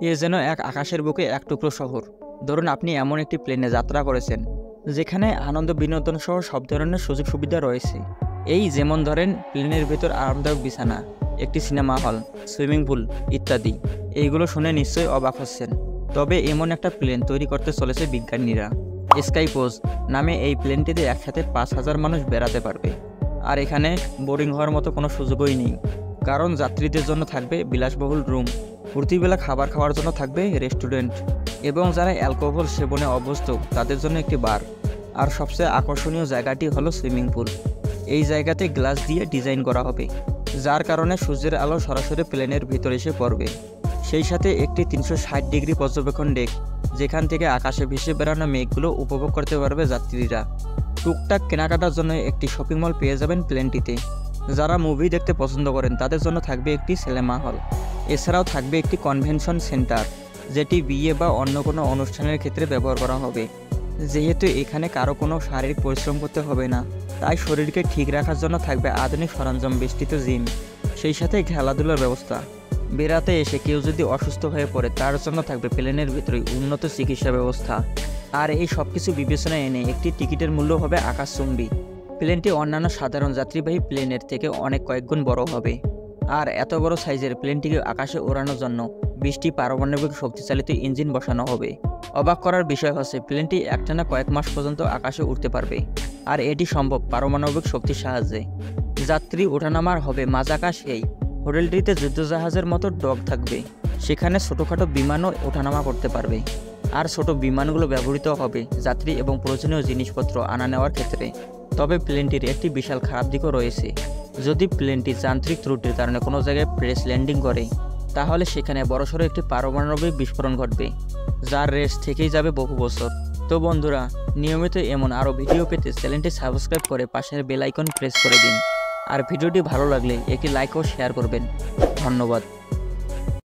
এ যেন এক আকাশের বুকে এক টুকরো শহর। ধরুন আপনি এমন একটি প্লেনে যাত্রা করেছেন যেখানে আনন্দ বিনোদন সহ সব ধরনের সুযোগ সুবিধা রয়েছে। এই যেমন ধরেন প্লেনের ভেতর আরামদায়ক বিছানা, একটি সিনেমা হল, সুইমিং পুল ইত্যাদি। এইগুলো শুনে নিশ্চয়ই অবাক হচ্ছেন। তবে এমন একটা প্লেন তৈরি করতে চলেছে বিজ্ঞানীরা। স্কাইপোজ নামে এই প্লেনটিতে একসাথে 5,000 মানুষ বেড়াতে পারবে। আর এখানে বোরিং হওয়ার মতো কোনো সুযোগই নেই, কারণ যাত্রীদের জন্য থাকবে বিলাসবহুল রুম, প্রতিবেলা খাবার খাওয়ার জন্য থাকবে রেস্টুরেন্ট, এবং যারা অ্যালকোহল সেবনে অভ্যস্ত তাদের জন্য একটি বার। আর সবচেয়ে আকর্ষণীয় জায়গাটি হলো সুইমিং পুল। এই জায়গাতে গ্লাস দিয়ে ডিজাইন করা হবে, যার কারণে সূর্যের আলো সরাসরি প্লেনের ভিতরে এসে পড়বে। সেই সাথে একটি 360 ডিগ্রি পর্যবেক্ষণ ডেক, যেখান থেকে আকাশে ভেসে বেড়ানো মেঘগুলো উপভোগ করতে পারবে যাত্রীরা। টুকটাক কেনাকাটার জন্য একটি শপিং মল পেয়ে যাবেন প্লেনটিতে। যারা মুভি দেখতে পছন্দ করেন তাদের জন্য থাকবে একটি সিনেমা হল। এছাড়াও থাকবে একটি কনভেনশন সেন্টার, যেটি বিয়ে বা অন্য কোনো অনুষ্ঠানের ক্ষেত্রে ব্যবহার করা হবে। যেহেতু এখানে কারো কোনো শারীরিক পরিশ্রম করতে হবে না, তাই শরীরকে ঠিক রাখার জন্য থাকবে আধুনিক সরঞ্জাম বেষ্টিত জিম, সেই সাথে খেলাধুলার ব্যবস্থা। বেড়াতে এসে কেউ যদি অসুস্থ হয়ে পড়ে তার জন্য থাকবে প্লেনের ভিতরে উন্নত চিকিৎসা ব্যবস্থা। আর এই সব কিছু বিবেচনায় এনে একটি টিকিটের মূল্য হবে আকাশচুম্বী। প্লেনটি অন্যান্য সাধারণ যাত্রীবাহী প্লেনের থেকে অনেক কয়েকগুণ বড় হবে। আর এত বড় সাইজের প্লেনটিকে আকাশে ওড়ানোর জন্য 20টি পারমাণবিক শক্তিচালিত ইঞ্জিন বসানো হবে। অবাক করার বিষয় হচ্ছে প্লেনটি একটানা কয়েক মাস পর্যন্ত আকাশে উঠতে পারবে, আর এটি সম্ভব পারমাণবিক শক্তির সাহায্যে। যাত্রী ওঠানামার হবে মাঝাকাশ। এই হোটেলটিতে যুদ্ধজাহাজের মতো ডক থাকবে, সেখানে ছোটোখাটো বিমানও ওঠানামা করতে পারবে। আর ছোট বিমানগুলো ব্যবহৃত হবে যাত্রী এবং প্রয়োজনীয় জিনিসপত্র আনা নেওয়ার ক্ষেত্রে। তবে প্লেনটির একটি বিশাল খারাপ দিকও রয়েছে। যদি প্লেনটি যান্ত্রিক ত্রুটির কারণে কোনো জায়গায় প্রেস ল্যান্ডিং করে, তাহলে সেখানে বড়সড় একটি পারমাণবিক বিস্ফোরণ ঘটবে, যার রেস থেকেই যাবে বহু বছর। তো বন্ধুরা, নিয়মিত এমন আরও ভিডিও পেতে চ্যানেলটি সাবস্ক্রাইব করে পাশের বেল আইকন প্রেস করে দিন। আর ভিডিওটি ভালো লাগলে একটি লাইক ও শেয়ার করবেন। ধন্যবাদ।